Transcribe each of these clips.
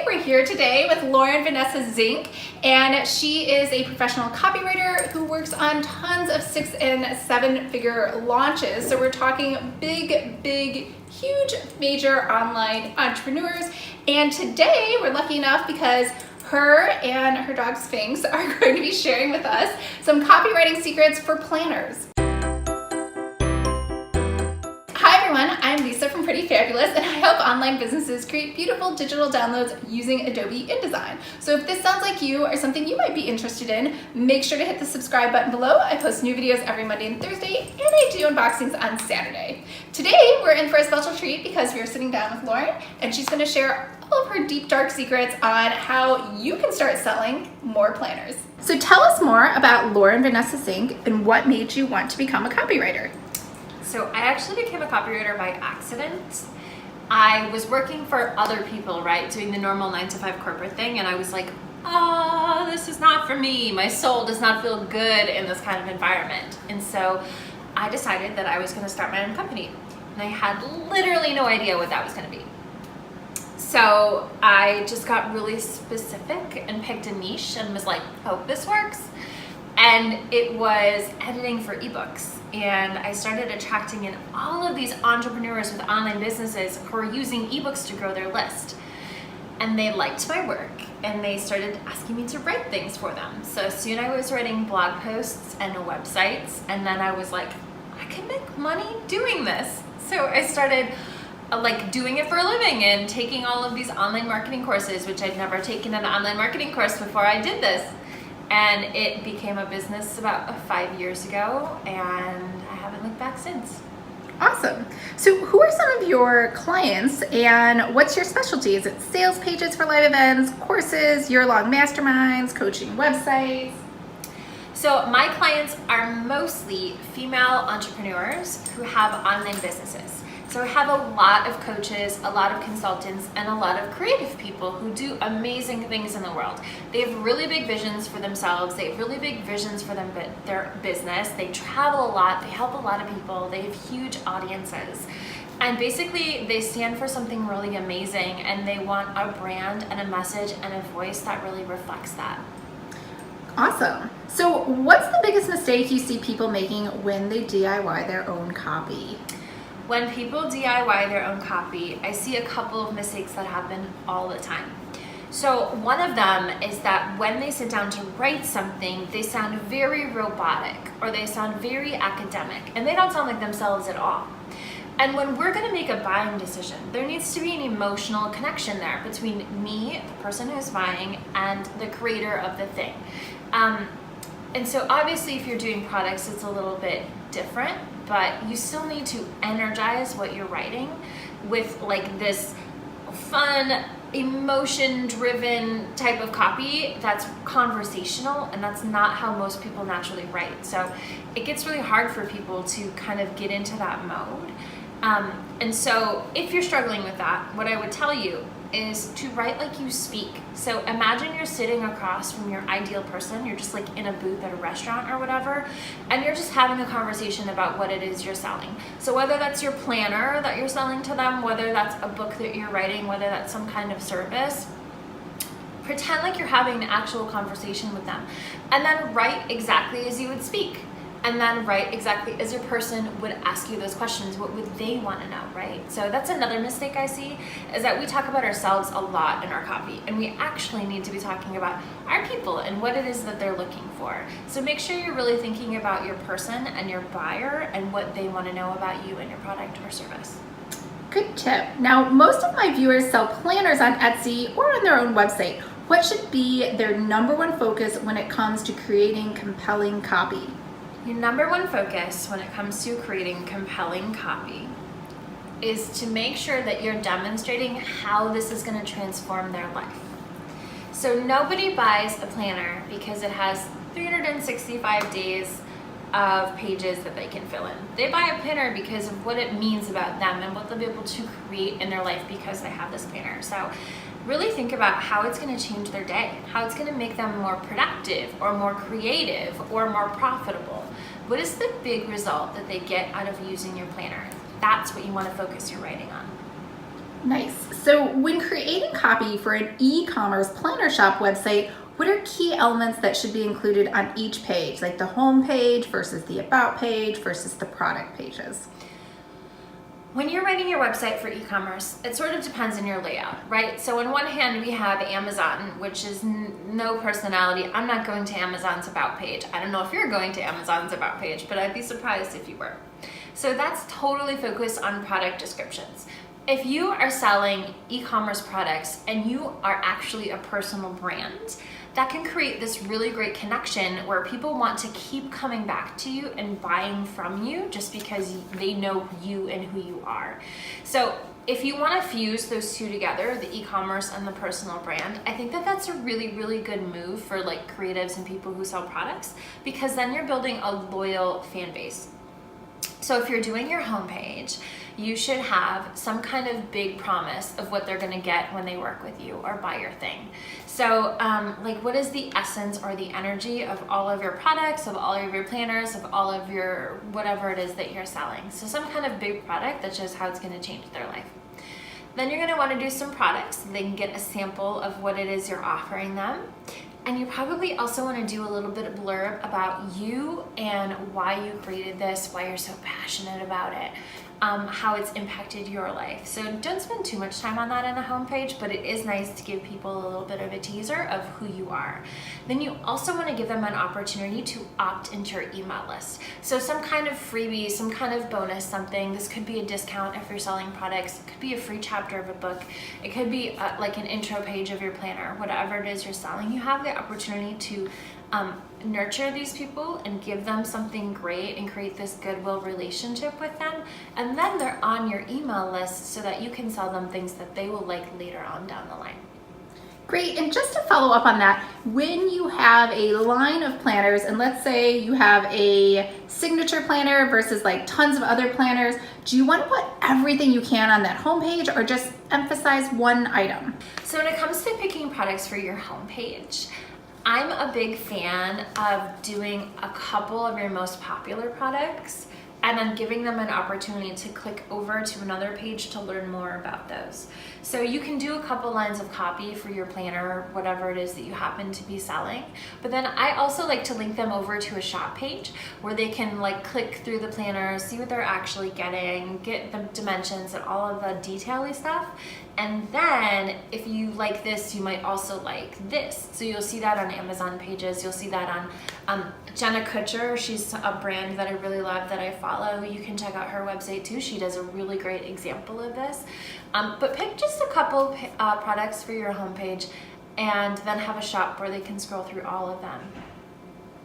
We're here today with Lauren Vanessa Zink, and she is a professional copywriter who works on tons of 6- and 7-figure launches. So we're talking big, huge, major online entrepreneurs. And today we're lucky enough because her and her dog Sphinx are going to be sharing with us some copywriting secrets for planners. Hi everyone, I'm Lisa from Pretty Fabulous, and I help online businesses create beautiful digital downloads using Adobe InDesign. So if this sounds like you or something you might be interested in, make sure to hit the subscribe button below. I post new videos every Monday and Thursday, and I do unboxings on Saturday. Today, we're in for a special treat because we are sitting down with Lauren, and she's going to share all of her deep, dark secrets on how you can start selling more planners. So tell us more about Lauren Vanessa Zink and what made you want to become a copywriter. So I actually became a copywriter by accident. I was working for other people, right? Doing the normal 9-to-5 corporate thing. And I was like, this is not for me. My soul does not feel good in this kind of environment. And so I decided that I was going to start my own company. And I had literally no idea what that was going to be. So I just got really specific and picked a niche and was like, hope this works. And it was editing for ebooks. And I started attracting in all of these entrepreneurs with online businesses who are using ebooks to grow their list. And they liked my work and they started asking me to write things for them. So soon I was writing blog posts and websites, and then I was like, I can make money doing this. So I started doing it for a living and taking all of these online marketing courses, which I'd never taken an online marketing course before I did this. And it became a business about 5 years ago, and I haven't looked back since. Awesome. So who are some of your clients and what's your specialty? Is it sales pages for live events, courses, year-long masterminds, coaching websites? So my clients are mostly female entrepreneurs who have online businesses. So I have a lot of coaches, a lot of consultants, and a lot of creative people who do amazing things in the world. They have really big visions for themselves. They have really big visions for their business. They travel a lot. They help a lot of people. They have huge audiences. And basically, they stand for something really amazing, and they want a brand and a message and a voice that really reflects that. Awesome. So what's the biggest mistake you see people making when they DIY their own copy? When people DIY their own copy, I see a couple of mistakes that happen all the time. So one of them is that when they sit down to write something, they sound very robotic or they sound very academic, and they don't sound like themselves at all. And when we're going to make a buying decision, there needs to be an emotional connection there between me, the person who's buying, and the creator of the thing. And so obviously if you're doing products, it's a little bit different, but you still need to energize what you're writing with this fun, emotion-driven type of copy that's conversational, and that's not how most people naturally write. So it gets really hard for people to kind of get into that mode. And so if you're struggling with that, what I would tell you is to write like you speak. So imagine you're sitting across from your ideal person. You're just in a booth at a restaurant or whatever, and you're just having a conversation about what it is you're selling. So whether that's your planner that you're selling to them, whether that's a book that you're writing, whether that's some kind of service, pretend like you're having an actual conversation with them, and then write exactly as you would speak. And then write exactly as your person would ask you those questions. What would they want to know, right? So that's another mistake I see, is that we talk about ourselves a lot in our copy, and we actually need to be talking about our people and what it is that they're looking for. So make sure you're really thinking about your person and your buyer and what they want to know about you and your product or service. Good tip. Now, most of my viewers sell planners on Etsy or on their own website. What should be their number one focus when it comes to creating compelling copy? Your number one focus when it comes to creating compelling copy is to make sure that you're demonstrating how this is going to transform their life. So nobody buys a planner because it has 365 days of pages that they can fill in. They buy a planner because of what it means about them and what they'll be able to create in their life because they have this planner. So really think about how it's going to change their day, how it's going to make them more productive or more creative or more profitable. What is the big result that they get out of using your planner? That's what you want to focus your writing on. Nice. So when creating copy for an e-commerce planner shop website, what are key elements that should be included on each page, like the home page versus the about page versus the product pages? When you're writing your website for e-commerce, it sort of depends on your layout, right? So on one hand, we have Amazon, which is no personality. I'm not going to Amazon's about page. I don't know if you're going to Amazon's about page, but I'd be surprised if you were. So that's totally focused on product descriptions. If you are selling e-commerce products and you are actually a personal brand, that can create this really great connection where people want to keep coming back to you and buying from you just because they know you and who you are. So if you want to fuse those two together, the e-commerce and the personal brand, I think that that's a really, really good move for like creatives and people who sell products, because then you're building a loyal fan base. So if you're doing your homepage, you should have some kind of big promise of what they're going to get when they work with you or buy your thing. So like, what is the essence or the energy of all of your products, of all of your planners, of all of your whatever it is that you're selling? So some kind of big product that shows how it's going to change their life. Then you're going to want to do some products so they can get a sample of what it is you're offering them. And you probably also want to do a little bit of blurb about you and why you created this, why you're so passionate about it, how it's impacted your life. So don't spend too much time on that in a homepage, but it is nice to give people a little bit of a teaser of who you are. Then you also want to give them an opportunity to opt into your email list. So some kind of freebie, some kind of bonus, something. This could be a discount if you're selling products. It could be a free chapter of a book. It could be like an intro page of your planner. Whatever it is you're selling, you have the opportunity to nurture these people and give them something great and create this goodwill relationship with them. And then they're on your email list so that you can sell them things that they will like later on down the line. Great. And just to follow up on that, when you have a line of planners, and let's say you have a signature planner versus like tons of other planners, do you want to put everything you can on that homepage or just emphasize one item? So when it comes to picking products for your homepage, I'm a big fan of doing a couple of your most popular products and then giving them an opportunity to click over to another page to learn more about those. So you can do a couple lines of copy for your planner, whatever it is that you happen to be selling. But then I also like to link them over to a shop page where they can like click through the planner, see what they're actually getting, get the dimensions and all of the detail-y stuff. And then if you like this, you might also like this. So you'll see that on Amazon pages. You'll see that on Jenna Kutcher. She's a brand that I really love that I follow. You can check out her website too. She does a really great example of this. But pick just a couple products for your homepage and then have a shop where they can scroll through all of them.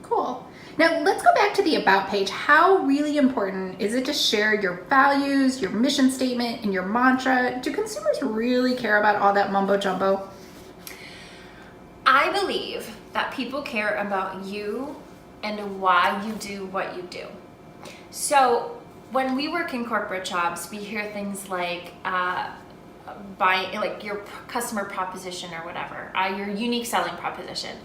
Cool. Now let's go back to the about page. How really important is it to share your values, your mission statement, and your mantra? Do consumers really care about all that mumbo jumbo? I believe that people care about you and why you do what you do. So when we work in corporate jobs, we hear things like like your customer proposition or whatever, your unique selling proposition.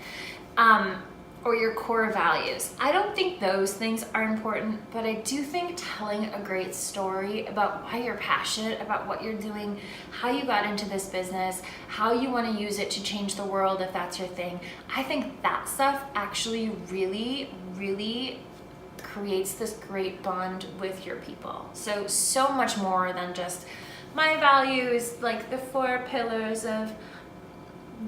Or your core values. I don't think those things are important, but I do think telling a great story about why you're passionate about what you're doing, how you got into this business, how you want to use it to change the world if that's your thing, I think that stuff actually really, really creates this great bond with your people. So much more than just my values, like the 4 pillars of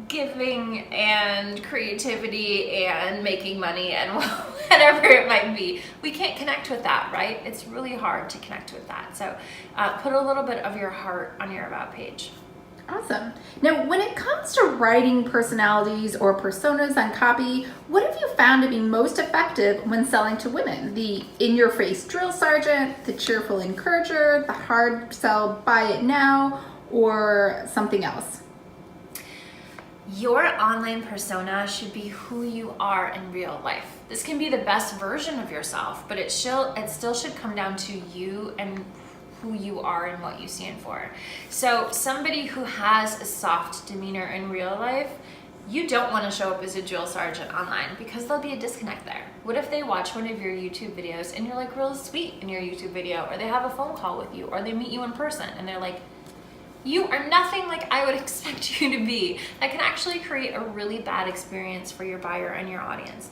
giving and creativity and making money and whatever it might be. We can't connect with that, right? It's really hard to connect with that. So put a little bit of your heart on your about page. Awesome. Now, when it comes to writing personalities or personas on copy, what have you found to be most effective when selling to women? The in-your-face drill sergeant, the cheerful encourager, the hard sell buy it now, or something else? Your online persona should be who you are in real life. This can be the best version of yourself, but it still should come down to you and who you are and what you stand for. So somebody who has a soft demeanor in real life, you don't want to show up as a drill sergeant online because there'll be a disconnect there. What if they watch one of your YouTube videos and you're like real sweet in your YouTube video, or they have a phone call with you, or they meet you in person and they're like, you are nothing like I would expect you to be. That can actually create a really bad experience for your buyer and your audience.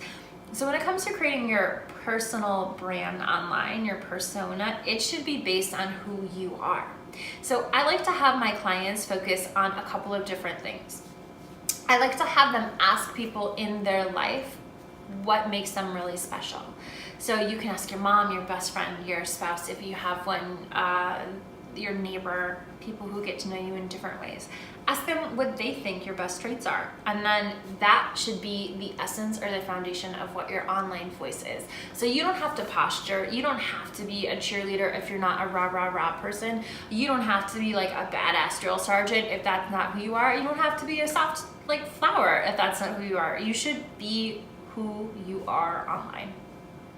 So when it comes to creating your personal brand online, your persona, it should be based on who you are. So I like to have my clients focus on a couple of different things. I like to have them ask people in their life what makes them really special. So you can ask your mom, your best friend, your spouse, if you have one, your neighbor, people who get to know you in different ways. Ask them what they think your best traits are. And then that should be the essence or the foundation of what your online voice is. So you don't have to posture. You don't have to be a cheerleader if you're not a rah, rah, rah person. You don't have to be like a badass drill sergeant if that's not who you are. You don't have to be a soft like flower if that's not who you are. You should be who you are online.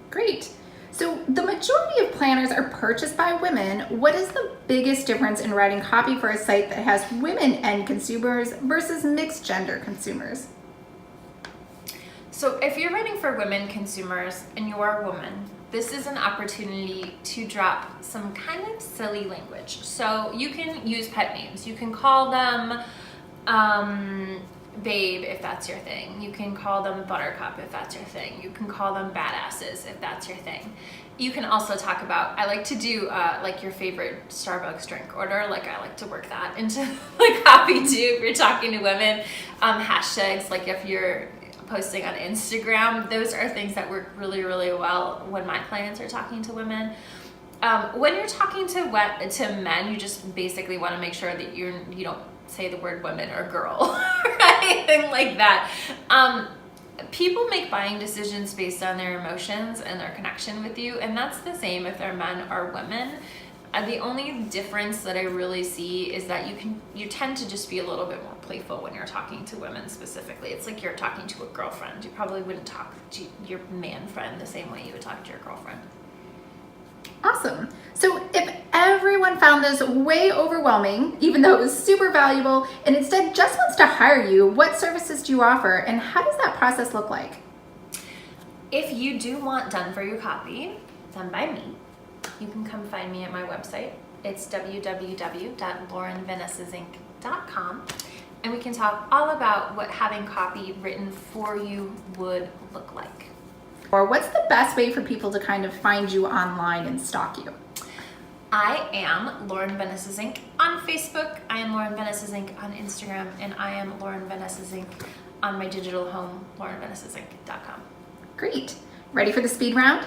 Great. So the majority of planners are purchased by women. What is the biggest difference in writing copy for a site that has women end consumers versus mixed gender consumers? So if you're writing for women consumers and you are a woman, this is an opportunity to drop some kind of silly language. So you can use pet names. You can call them babe if that's your thing. You can call them buttercup if that's your thing. You can call them badasses if that's your thing. You can also talk about, I like to do like your favorite Starbucks drink order. Like I like to work that into like copy too if you're talking to women. Hashtags, like if you're posting on Instagram, those are things that work really, really well when my clients are talking to women. When you're talking to men, you just basically want to make sure that you don't say the word women or girl or anything like that. People make buying decisions based on their emotions and their connection with you, and that's the same if they're men or women. The only difference that I really see is that you tend to just be a little bit more playful when you're talking to women specifically. It's like you're talking to a girlfriend. You probably wouldn't talk to your man friend the same way you would talk to your girlfriend. Awesome. So if everyone found this way overwhelming, even though it was super valuable, and instead just wants to hire you, what services do you offer and how does that process look like? If you do want done for your copy, done by me, you can come find me at my website. It's www.laurenvanessazink.com, and we can talk all about what having copy written for you would look like. Or what's the best way for people to kind of find you online and stalk you? I am Lauren Vanessa Zink on Facebook. I am Lauren Vanessa Zink on Instagram, and I am Lauren Vanessa Zink on my digital home, laurenvanessazink.com. Great. Ready for the speed round?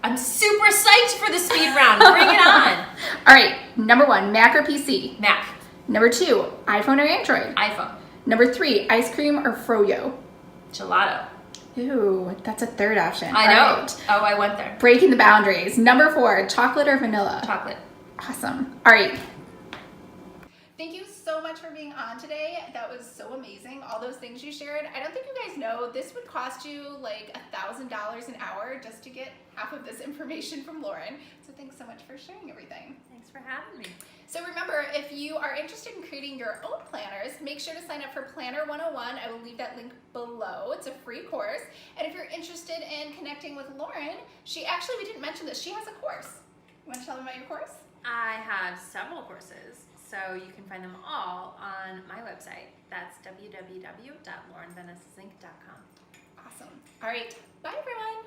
I'm super psyched for the speed round. Bring it on. All right. Number 1, Mac or PC? Mac. Number 2, iPhone or Android? iPhone. Number 3, ice cream or froyo? Gelato. Ooh, that's a third option. I know. All right. Oh, I went there. Breaking the boundaries. Number 4, chocolate or vanilla? Chocolate. Awesome. All right. Thank you so much for being on today. That was so amazing. All those things you shared. I don't think you guys know this would cost you like $1,000 an hour just to get half of this information from Lauren. So thanks so much for sharing everything. Thanks for having me. So remember, if you are interested in creating your own planners, make sure to sign up for Planner 101. I will leave that link below. It's a free course. And if you're interested in connecting with Lauren, we didn't mention this, she has a course. You want to tell them about your course? I have several courses, so you can find them all on my website. That's www.laurenvanessazink.com. Awesome. All right. Bye, everyone.